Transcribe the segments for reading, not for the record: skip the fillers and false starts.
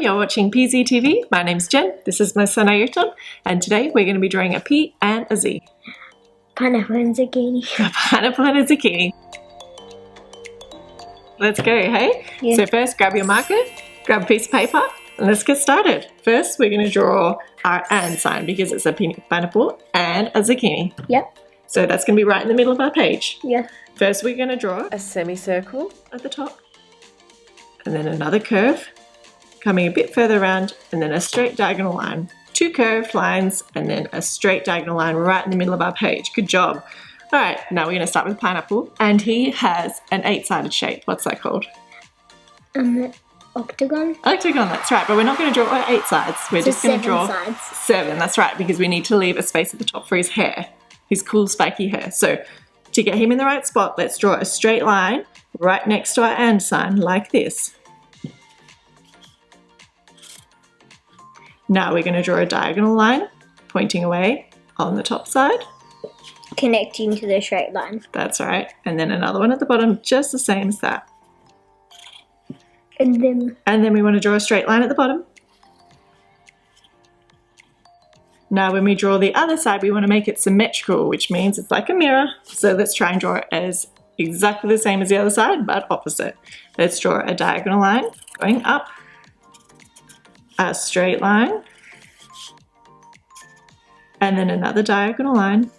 you're watching PZTV. My name's Jen, this is my son Ayrton, and today we're going to be drawing a P and a Z. Pineapple and zucchini. Pineapple and a zucchini. Let's go, hey? Yeah. So first, grab your marker, grab a piece of paper, and let's get started. First, we're going to draw our and sign because it's a pineapple and a zucchini. Yep. So that's going to be right in the middle of our page. Yeah. First, we're going to draw a semicircle at the top, and then another curve, coming a bit further around, and then a straight diagonal line. Two curved lines, and then a straight diagonal line right in the middle of our page. Good job. All right, now we're going to start with pineapple, and he has an 8-sided shape. What's that called? Octagon. Octagon, that's right, but we're not going to draw 8 sides. We're just going to draw 7, that's right, because we need to leave a space at the top for his hair, his cool spiky hair. So to get him in the right spot, let's draw a straight line right next to our and sign like this. Now we're going to draw a diagonal line pointing away on the top side. Connecting to the straight line. That's right. And then another one at the bottom, just the same as that. And then we want to draw a straight line at the bottom. Now when we draw the other side, we want to make it symmetrical, which means it's like a mirror. So let's try and draw it as exactly the same as the other side, but opposite. Let's draw a diagonal line going up, a straight line, and then another diagonal line,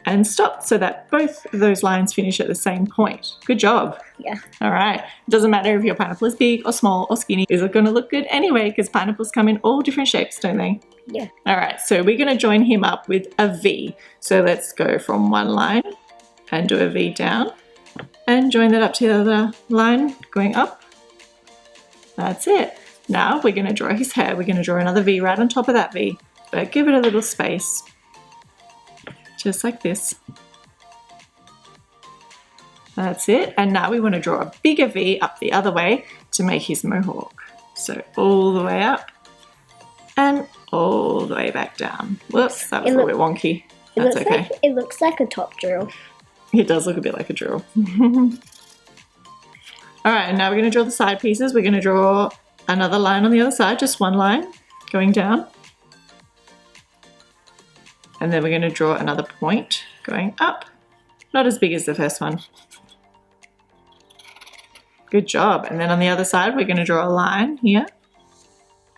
and stop, so that both of those lines finish at the same point. Good job. Yeah. All right. It doesn't matter if your pineapple is big or small or skinny. It's going to look good anyway because pineapples come in all different shapes, don't they? Yeah. All right. So we're going to join him up with a V. So let's go from one line and do a V down and join that up to the other line going up. That's it. Now we're going to draw his hair. We're going to draw another V right on top of that V, but give it a little space. Just like this. That's it. And now we want to draw a bigger V up the other way to make his mohawk. So all the way up and all the way back down. Whoops, that was a little bit wonky. That's okay. It looks like a top drill. It does look a bit like a drill. All right, and now we're going to draw the side pieces. We're going to draw another line on the other side, just one line going down. And then we're going to draw another point going up. Not as big as the first one. Good job. And then on the other side, we're going to draw a line here.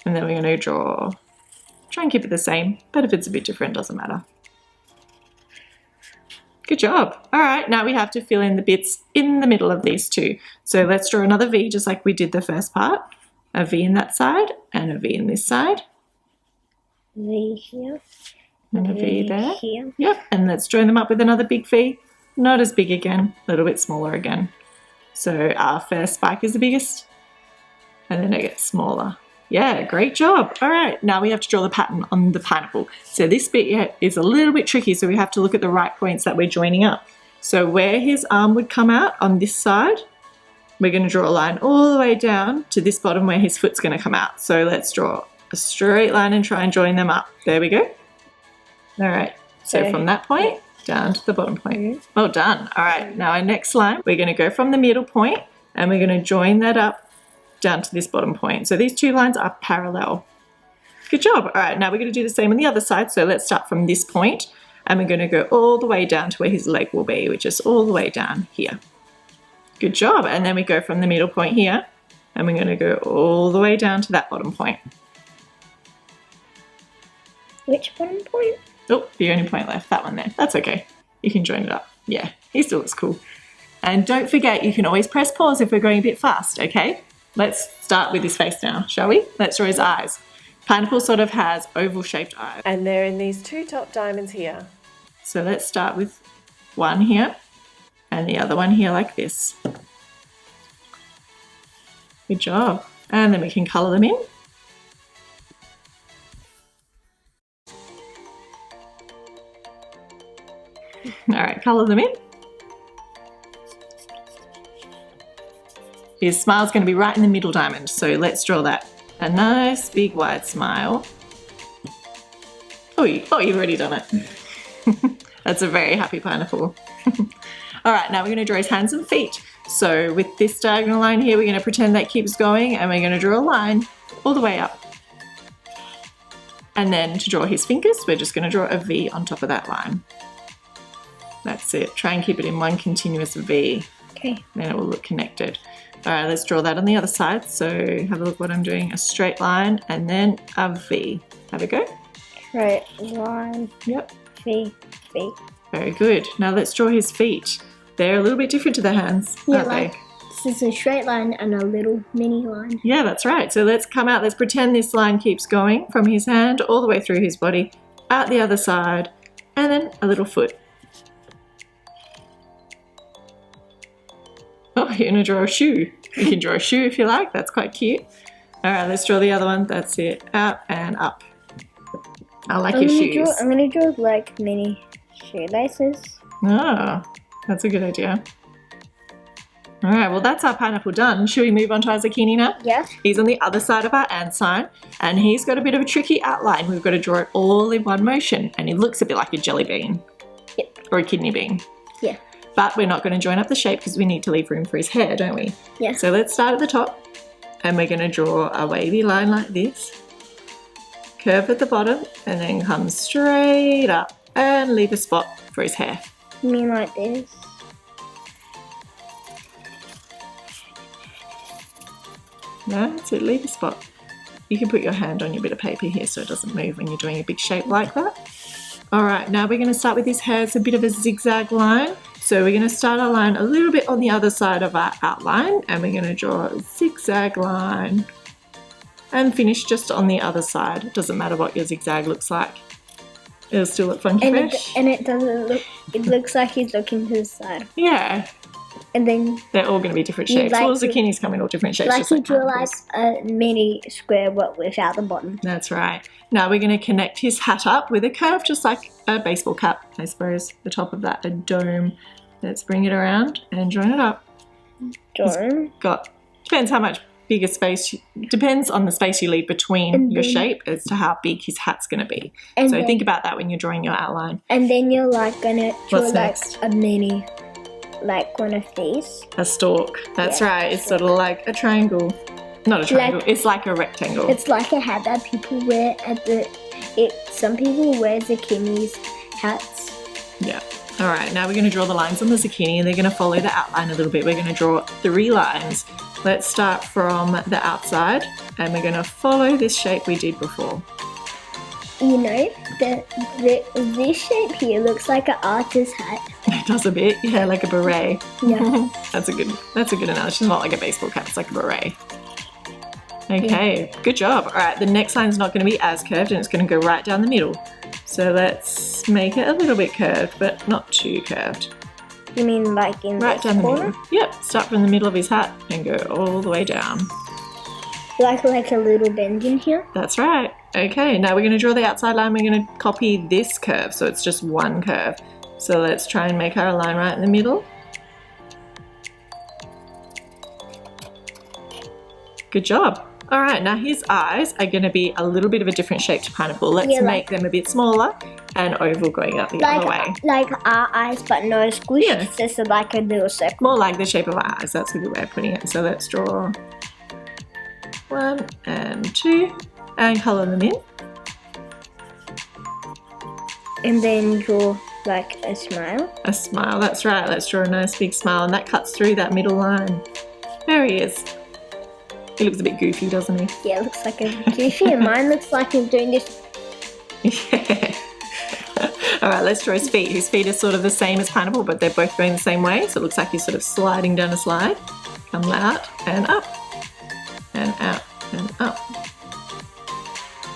And then we're going to try and keep it the same, but if it's a bit different, doesn't matter. Good job. All right, now we have to fill in the bits in the middle of these two. So let's draw another V just like we did the first part. A V in that side and a V in this side. V here. And a V there. Here. Yep, and let's join them up with another big V. Not as big again, a little bit smaller again. So our first spike is the biggest, and then it gets smaller. Yeah, great job. All right, now we have to draw the pattern on the pineapple. So this bit is a little bit tricky, so we have to look at the right points that we're joining up. So where his arm would come out on this side, we're going to draw a line all the way down to this bottom where his foot's going to come out. So let's draw a straight line and try and join them up. There we go. All right, so from that point down to the bottom point. Well done. All right, now our next line, we're going to go from the middle point and we're going to join that up down to this bottom point. So these two lines are parallel. Good job. All right, now we're going to do the same on the other side. So let's start from this point and we're going to go all the way down to where his leg will be, which is all the way down here. Good job. And then we go from the middle point here and we're going to go all the way down to that bottom point. Which bottom point? Oh, the only point left, that one there. That's okay. You can join it up. Yeah, he still looks cool. And don't forget, you can always press pause if we're going a bit fast, okay? Let's start with his face now, shall we? Let's draw his eyes. Pineapple sort of has oval-shaped eyes. And they're in these two top diamonds here. So let's start with one here and the other one here like this. Good job. And then we can colour them in. All right, colour them in. His smile's going to be right in the middle diamond, so let's draw that. A nice big wide smile. Oh, you've already done it. That's a very happy pineapple. All right, now we're going to draw his hands and feet. So with this diagonal line here, we're going to pretend that keeps going and we're going to draw a line all the way up. And then to draw his fingers, we're just going to draw a V on top of that line. That's it. Try and keep it in one continuous V. Okay. Then it will look connected. All right, let's draw that on the other side. So have a look what I'm doing. A straight line and then a V. Have a go. Straight line. Yep. V. V. Very good. Now let's draw his feet. They're a little bit different to the hands, Yeah, aren't like they? this is a straight line and a little mini line. Yeah, that's right. So let's come out. Let's pretend this line keeps going from his hand all the way through his body, out the other side, and then a little foot. Oh, you're going to draw a shoe. You can draw a shoe if you like. That's quite cute. All right, let's draw the other one. That's it. Out and up. I like your shoes. I'm going to draw like mini shoelaces. Oh, that's a good idea. All right, well, that's our pineapple done. Should we move on to our zucchini now? Yeah. He's on the other side of our and sign, and he's got a bit of a tricky outline. We've got to draw it all in one motion, and he looks a bit like a jelly bean. Yep. Or a kidney bean. Yeah. But we're not going to join up the shape because we need to leave room for his hair, don't we? Yeah. So let's start at the top, and we're going to draw a wavy line like this, curve at the bottom, and then come straight up and leave a spot for his hair. You mean like this? No, that's it, leave a spot. You can put your hand on your bit of paper here so it doesn't move when you're doing a big shape like that. All right, now we're going to start with his hair. It's a bit of a zigzag line. So we're going to start our line a little bit on the other side of our outline, and we're going to draw a zigzag line and finish just on the other side. It doesn't matter what your zigzag looks like. It'll still look funky fresh. And it doesn't look, it looks like he's looking to the side. Yeah. And then They're all going to be different shapes. like All zucchinis come in all different shapes. like just you draw like pineapples. a mini square but without the bottom. That's right. Now we're going to connect his hat up with a curve, just like a baseball cap, I suppose. The top of that, a dome. Let's bring it around and join it up. Dome. Depends how much bigger space, depends on the space you leave between And your then- shape as to how big his hat's going to be. And So then, think about that when you're drawing your outline. and then you're like gonna draw What's like next? a mini, like one of these. A stalk. That's Yeah, right. It's sort of like a triangle. Not a triangle. It's like a rectangle. It's like a hat that people wear at the. Some people wear zucchinis hats. Yeah. All right, now we're going to draw the lines on the zucchini, and they're going to follow the outline a little bit. We're going to draw 3 lines. Let's start from the outside, and we're going to follow this shape we did before. You know, this shape here looks like an artist's hat. It does a bit, yeah, like a beret. Yeah. That's a good analogy. It's not like a baseball cap, it's like a beret. Okay, Good job. All right, the next line's not going to be as curved, and it's going to go right down the middle. So let's make it a little bit curved, but not too curved. You mean like in Right this down the corner? middle. Yep, start from the middle of his hat and go all the way down. Like a little bend in here? That's right. Okay, now we're going to draw the outside line. We're going to copy this curve, so it's just one curve. So let's try and make our line right in the middle. Good job. All right, now his eyes are going to be a little bit of a different shape to pineapple. Let's Yeah, make them a bit smaller and oval going up the other way. Like our eyes, but no squish. Yeah. It's just like a little circle. More like the shape of our eyes. That's a good way of putting it. So let's draw 1 and 2 and colour them in. And then draw like a smile. A smile, that's right. Let's draw a nice big smile, and that cuts through that middle line. There he is. He looks a bit goofy, doesn't he? Yeah, it looks like a goofy, and mine looks like he's doing this. Yeah. All right, let's draw his feet. His feet are sort of the same as pineapple, but they're both going the same way. So it looks like he's sort of sliding down a slide. Come out and up and out and up.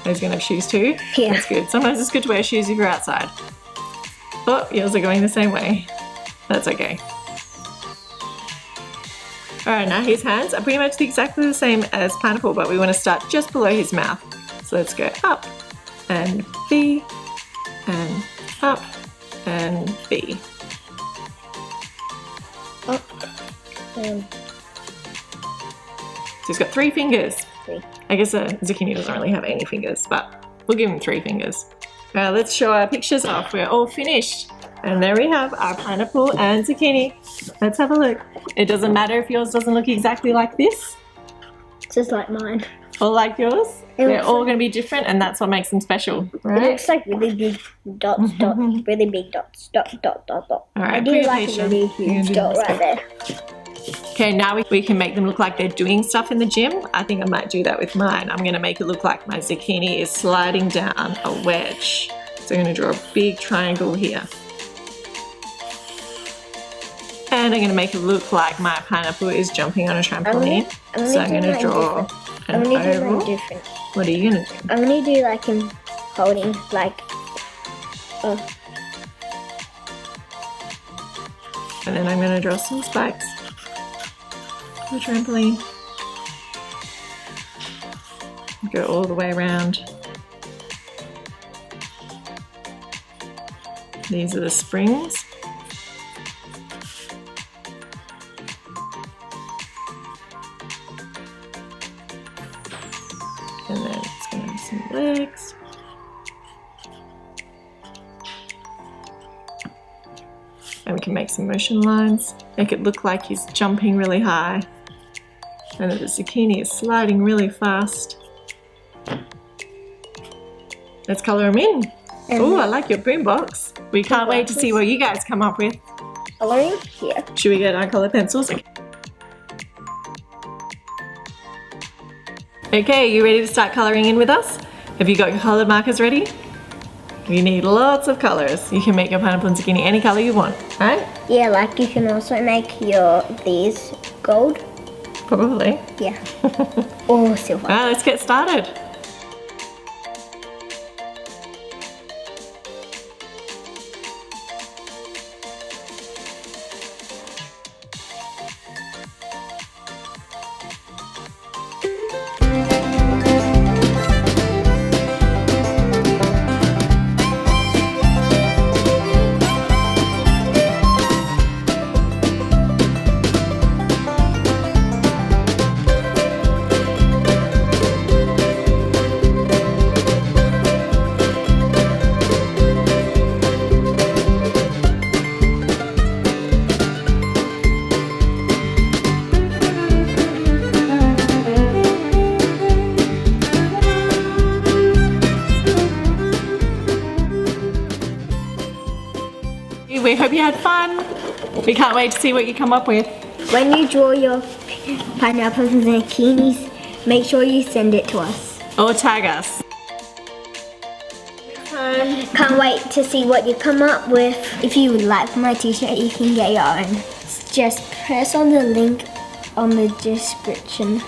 He's going to have shoes too. Yeah. That's good. Sometimes it's good to wear shoes if you're outside. Oh, yours are going the same way. That's okay. All right, now his hands are pretty much exactly the same as pineapple, but we want to start just below his mouth. So let's go up and V and up and V. Up. So he's got 3 fingers. 3. I guess a zucchini doesn't really have any fingers, but we'll give him 3 fingers. Now let's show our pictures off. We're all finished. And there we have our pineapple and zucchini. Let's have a look. It doesn't matter if yours doesn't look exactly like this. Just like mine. All like yours? It They're looks all going to be different, and that's what makes them special, It right? looks like really big dots, really big dots, dot. All right, I do pretty like a patient. really You're gonna huge do dot this right there. Okay, now we can make them look like they're doing stuff in the gym. I think I might do that with mine. I'm going to make it look like my zucchini is sliding down a wedge. So I'm going to draw a big triangle here. And I'm going to make it look like my pineapple is jumping on a trampoline. So I'm going to draw I'm an gonna do mine oval. different. What are you going to do? I'm gonna do like him holding like And then I'm going to draw some spikes for the trampoline. Go all the way around. These are the springs. And then it's going to have some legs. And we can make some motion lines. Make it look like he's jumping really high. And that the zucchini is sliding really fast. Let's colour them in. Oh, I like your boombox. We can't wait to see what you guys come up with. coloring here. Should we get our colour pencils? Okay, you ready to start colouring in with us? Have you got your coloured markers ready? You need lots of colours. You can make your pineapple and zucchini any colour you want, right? Yeah, like you can also make these gold. Probably. Yeah. Or silver. Alright, let's get started. We hope you had fun. We can't wait to see what you come up with. When you draw your pineapples and zucchinis, make sure you send it to us. Or tag us. Can't wait to see what you come up with. If you would like my t-shirt, you can get your own. Just press on the link on the description.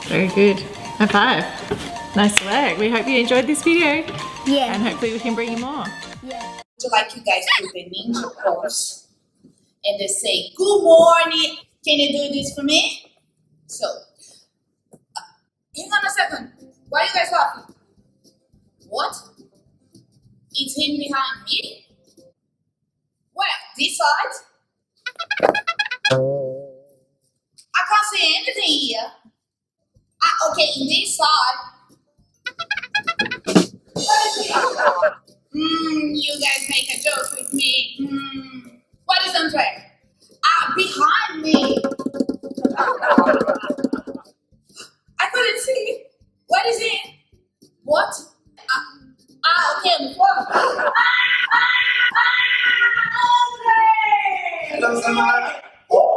Very good. High five. Nice work. We hope you enjoyed this video. Yeah. And hopefully we can bring you more. Yeah. To like you guys do the ninja pose and they say good morning, can you do this for me? So hang on a second, why are you guys laughing? What? It's him behind me? Well, this side I can't see anything here. Okay, in this side what is it? You guys make a joke with me. What is Andre? Behind me.